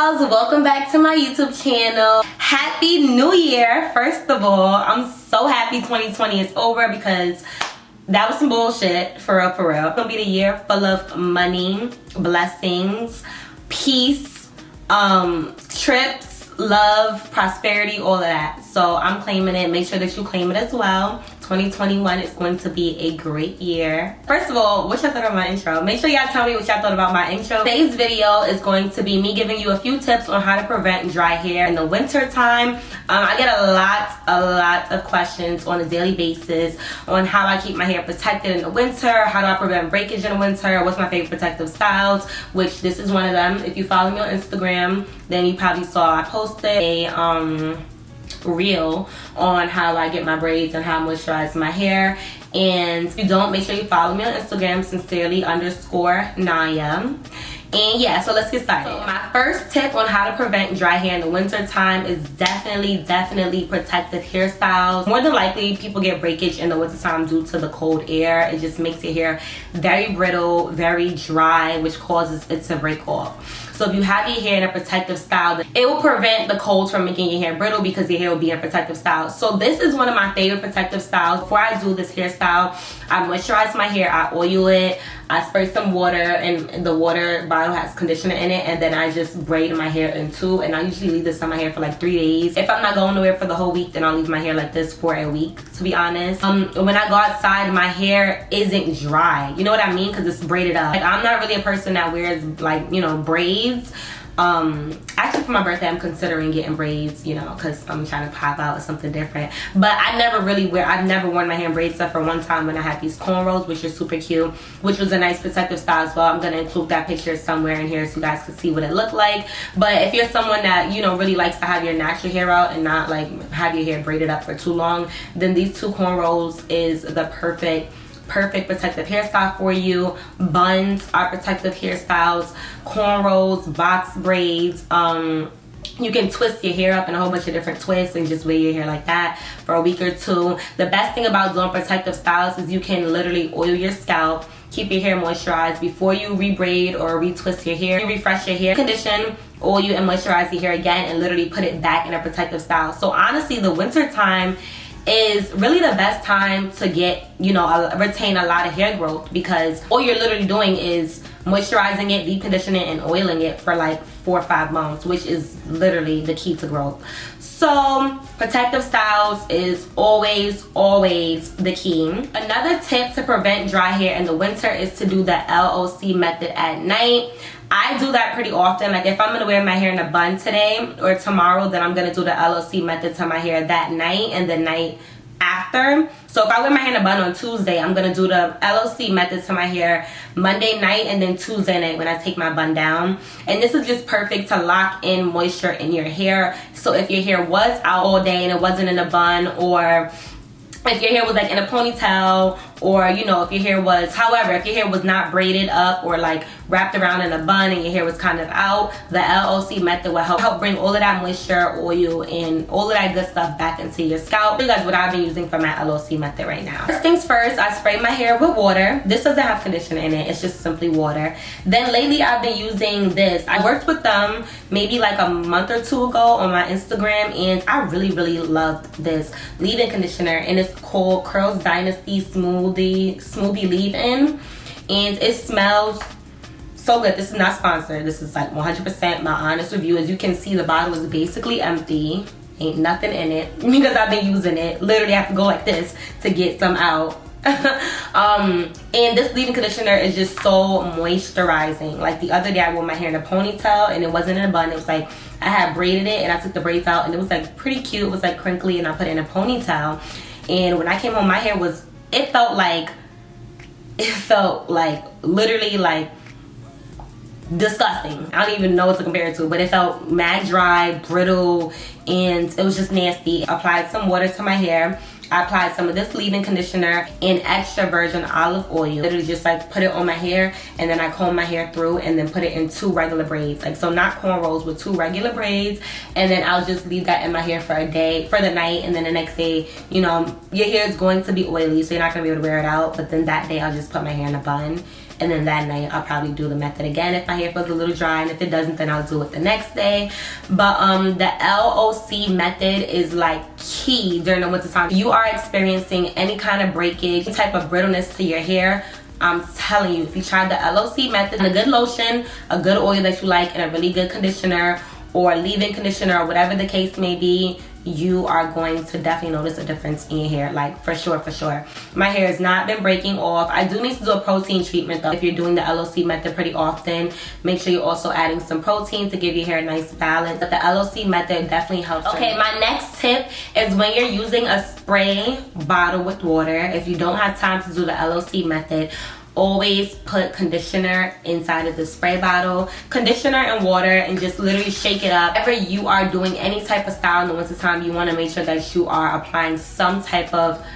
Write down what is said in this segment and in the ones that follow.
hairstyles, welcome back to my YouTube channel. Happy New Year. First of all, I'm so happy 2020 is over because that was some bullshit, for real, for real. It's gonna be the year full of money, blessings, peace, trips, love, prosperity, all of that. So I'm claiming it. Make sure that you claim it as well. 2021 is going to be a great year. First of all, what y'all thought about my intro? Make sure y'all tell me what y'all thought about my intro. Today's video is going to be me giving you a few tips on how to prevent dry hair in the winter time. I get a lot of questions on a daily basis on how I keep my hair protected in the winter, how do I prevent breakage in the winter, what's my favorite protective styles, which this is one of them. If you follow me on Instagram, then you probably saw I posted a reel on how I get my braids and how I moisturize my hair. And if you don't, make sure you follow me on Instagram, sincerely_Niya. And yeah, so let's get started. So my first tip on how to prevent dry hair in the winter time is definitely protective hairstyles. More than likely, people get breakage in the winter time due to the cold air. It just makes your hair very brittle, very dry, which causes it to break off. So if you have your hair in a protective style, it will prevent the cold from making your hair brittle because your hair will be in a protective style. So this is one of my favorite protective styles. Before I do this hairstyle, I moisturize my hair, I oil it, I spray some water, and the water bottle has conditioner in it, and then I just braid my hair in two, and I usually leave this on my hair for like 3 days. If I'm not going nowhere for the whole week, then I'll leave my hair like this for a week, to be honest. When I go outside, my hair isn't dry. You know what I mean? Because it's braided up. Like, I'm not really a person that wears, like, you know, braids. Actually for my birthday I'm considering getting braids, you know, because I'm trying to pop out with something different. But I've never worn my hair in braids except for one time when I had these cornrows, which are super cute, which was a nice protective style as well. I'm gonna include that picture somewhere in here so you guys can see what it looked like. But if you're someone that, you know, really likes to have your natural hair out and not like have your hair braided up for too long, then these two cornrows is the perfect protective hairstyle for you. Buns are protective hairstyles, cornrows, box braids. You can twist your hair up in a whole bunch of different twists and just wear your hair like that for a week or two. The best thing about doing protective styles is you can literally oil your scalp, keep your hair moisturized before you rebraid or retwist your hair. You refresh your hair, condition, oil you, and moisturize your hair again, and literally put it back in a protective style. So honestly, the winter time is really the best time to get, you know, retain a lot of hair growth, because all you're literally doing is moisturizing it, deep conditioning it, and oiling it for like 4 or 5 months, which is literally the key to growth. So protective styles is always the key. Another tip to prevent dry hair in the winter is to do the LOC method at night. I do that pretty often. Like if I'm gonna wear my hair in a bun today or tomorrow, then I'm gonna do the LOC method to my hair that night and the night after. So if I wear my hair in a bun on Tuesday, I'm gonna do the LOC method to my hair Monday night and then Tuesday night when I take my bun down. And this is just perfect to lock in moisture in your hair. So if your hair was out all day and it wasn't in a bun, or if your hair was like in a ponytail, or you know, if your hair was, however, if your hair was not braided up or like wrapped around in a bun and your hair was kind of out, the LOC method will help bring all of that moisture, oil, and all of that good stuff back into your scalp. That's what I've been using for my LOC method right now. First things first, I spray my hair with water. This doesn't have conditioner in it, it's just simply water. Then lately I've been using this. I worked with them maybe like a month or two ago on my Instagram, and I really loved this leave-in conditioner, and it's called Curls Dynasty Smoothie Leave-In, and it smells so good. This is not sponsored. This is like 100% my honest review. As you can see, the bottle is basically empty. Ain't nothing in it because I've been using it. Literally, I have to go like this to get some out. And this leave-in conditioner is just so moisturizing. Like the other day, I wore my hair in a ponytail and it wasn't in a bun. It was like I had braided it and I took the braids out, and it was like pretty cute. It was like crinkly, and I put it in a ponytail. And when I came home, my hair was, it felt like literally like disgusting. I don't even know what to compare it to, but it felt mad dry, brittle, and it was just nasty. I applied some water to my hair. I applied some of this leave-in conditioner and extra virgin olive oil. Literally just like put it on my hair, and then I comb my hair through and then put it in 2 regular braids. Like, so not cornrows, with 2 regular braids. And then I'll just leave that in my hair for a day, for the night, and then the next day, you know, your hair is going to be oily, so you're not gonna be able to wear it out. But then that day I'll just put my hair in a bun and then that night I'll probably do the method again if my hair feels a little dry, and if it doesn't, then I'll do it the next day. But the LOC method is like key during the winter time. If you are experiencing any kind of breakage, any type of brittleness to your hair, I'm telling you, if you try the LOC method, a good lotion, a good oil that you like, and a really good conditioner or leave-in conditioner or whatever the case may be, you are going to definitely notice a difference in your hair, like for sure, for sure. My hair has not been breaking off. I do need to do a protein treatment though. If you're doing the LOC method pretty often, make sure you're also adding some protein to give your hair a nice balance. But the LOC method definitely helps. Okay, my next tip is when you're using a spray bottle with water, if you don't have time to do the LOC method, always put conditioner inside of the spray bottle, conditioner and water, and just literally shake it up. Whenever you are doing any type of style in the winter time, you want to make sure that you are applying some type of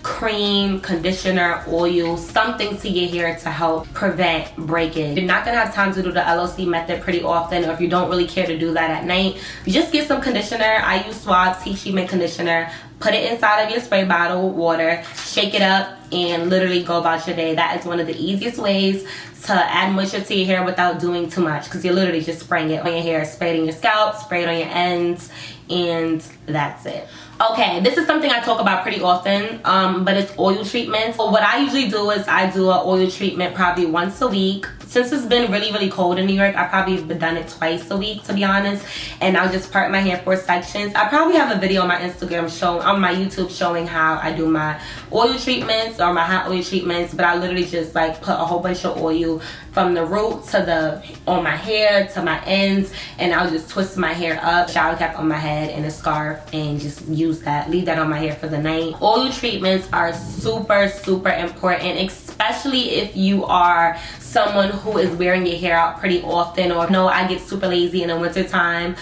cream, conditioner, oil, something to your hair to help prevent breakage. You're not gonna have time to do the LOC method pretty often, or if you don't really care to do that at night, just get some conditioner. I use Suave Tea Treatment conditioner. Put it inside of your spray bottle with water, shake it up, and literally go about your day. That is one of the easiest ways to add moisture to your hair without doing too much, because you're literally just spraying it on your hair. Spray it in your scalp, spray it on your ends, and that's it. Okay, this is something I talk about pretty often, but it's oil treatments. So what I usually do is I do an oil treatment probably once a week. Since it's been really, really cold in New York, I probably have done it twice a week, to be honest. And I'll just part my hair for sections. I probably have a video on my Instagram on my YouTube showing how I do my oil treatments or my hot oil treatments. But I literally just like put a whole bunch of oil from the root to on my hair to my ends, and I'll just twist my hair up, shower cap on my head and a scarf, and just use that, leave that on my hair for the night. Oil treatments are super, super important, especially if you are someone who is wearing your hair out pretty often, or no, I get super lazy in the winter time.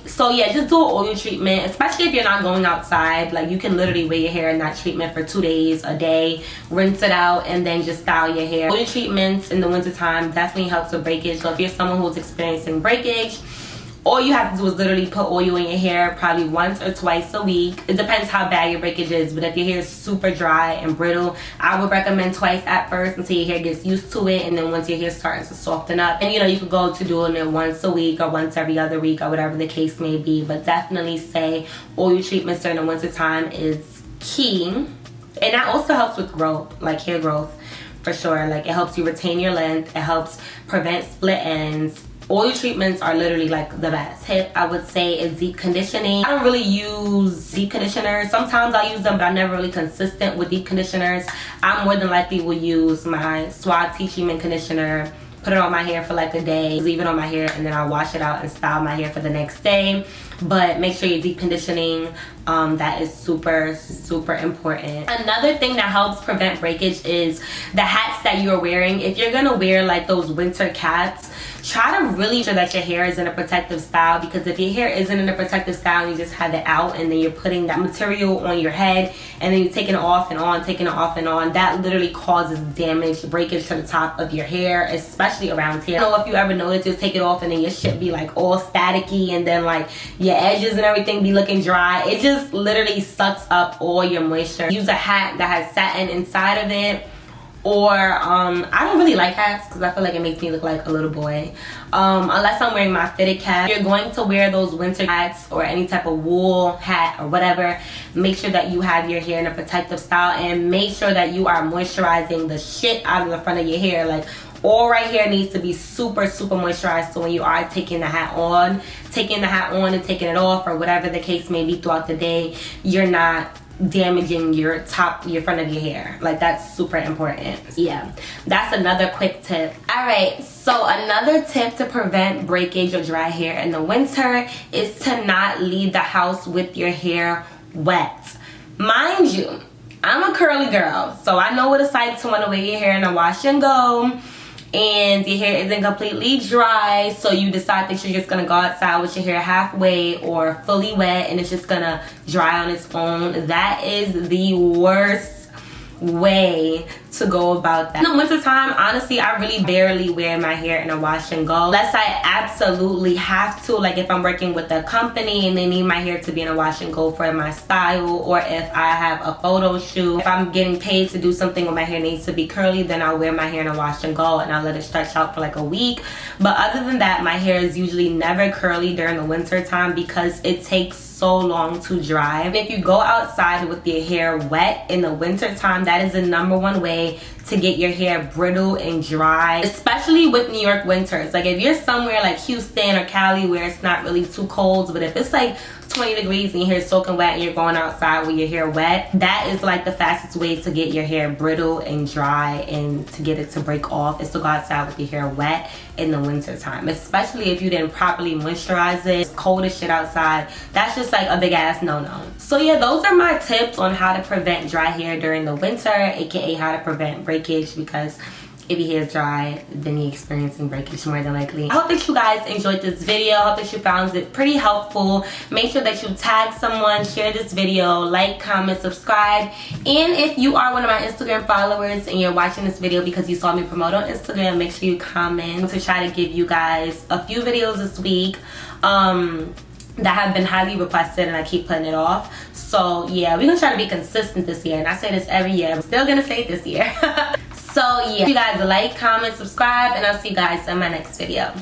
So yeah, just do an oil treatment, especially if you're not going outside. Like, you can literally wear your hair in that treatment for 2 days, a day, rinse it out, and then just style your hair. Oil treatments in the winter time definitely helps with breakage. So if you're someone who's experiencing breakage, all you have to do is literally put oil in your hair probably once or twice a week. It depends how bad your breakage is, but if your hair is super dry and brittle, I would recommend twice at first until your hair gets used to it, and then once your hair starts to soften up, and you could go to doing it once a week or once every other week or whatever the case may be. But definitely say oil treatments during the winter time is key. And that also helps with growth, like hair growth, for sure. Like, it helps you retain your length, it helps prevent split ends. Oil treatments are literally like the best. Tip I would say is deep conditioning. I don't really use deep conditioners. Sometimes I use them, but I'm never really consistent with deep conditioners. I more than likely will use my Suave Tea Treatment conditioner, put it on my hair for like a day, leave it on my hair, and then I'll wash it out and style my hair for the next day. But make sure you're deep conditioning. That is super, super important. Another thing that helps prevent breakage is the hats that you're wearing. If you're gonna wear like those winter caps, try to really make sure that your hair is in a protective style, because if your hair isn't in a protective style and you just have it out and then you're putting that material on your head and then you're taking it off and on, taking it off and on, that literally causes damage, breakage to the top of your hair, especially around here. I don't know if you ever noticed, you'll take it off and then your shit be like all staticky, and then like your edges and everything be looking dry. It just literally sucks up all your moisture. Use a hat that has satin inside of it. Or I don't really like hats because I feel like it makes me look like a little boy, unless I'm wearing my fitted cap. If you're going to wear those winter hats or any type of wool hat or whatever, make sure that you have your hair in a protective style, and make sure that you are moisturizing the shit out of the front of your hair. Like, all right here needs to be super, super moisturized, so when you are taking the hat on and taking it off, or whatever the case may be throughout the day, you're not damaging your front of your hair. Like, that's super important. Yeah, that's another quick tip. All right, so another tip to prevent breakage or dry hair in the winter is to not leave the house with your hair wet. Mind you, I'm a curly girl, so I know what it's like to want to wear your hair in a wash and go, and your hair isn't completely dry, so you decide that you're just gonna go outside with your hair halfway or fully wet and it's just gonna dry on its own. That is the worst way to go about that. In the wintertime, honestly, I really barely wear my hair in a wash and go unless I absolutely have to, like if I'm working with a company and they need my hair to be in a wash and go for my style, or if I have a photo shoot. If I'm getting paid to do something where my hair needs to be curly, then I'll wear my hair in a wash and go and I'll let it stretch out for like a week. But other than that, my hair is usually never curly during the winter time because it takes so long to dry. And if you go outside with your hair wet in the winter time, that is the #1 way to get your hair brittle and dry, especially with New York winters. Like if you're somewhere like Houston or Cali where it's not really too cold, but if it's like 20 degrees and your hair is soaking wet and you're going outside with your hair wet, that is like the fastest way to get your hair brittle and dry and to get it to break off, is to go outside with your hair wet in the winter time, especially if you didn't properly moisturize it. It's cold as shit outside. That's just like a big ass no-no. So yeah, those are my tips on how to prevent dry hair during the winter, aka how to prevent breakage, because if your hair is dry, then you're experiencing breakage more than likely. I hope that you guys enjoyed this video. I hope that you found it pretty helpful. Make sure that you tag someone, share this video, like, comment, subscribe. And if you are one of my Instagram followers and you're watching this video because you saw me promote on Instagram, make sure you comment to try to give you guys a few videos this week that have been highly requested, and I keep putting it off. So yeah, we're gonna try to be consistent this year, and I say this every year. I'm still gonna say it this year. So yeah, you guys like, comment, subscribe, and I'll see you guys in my next video.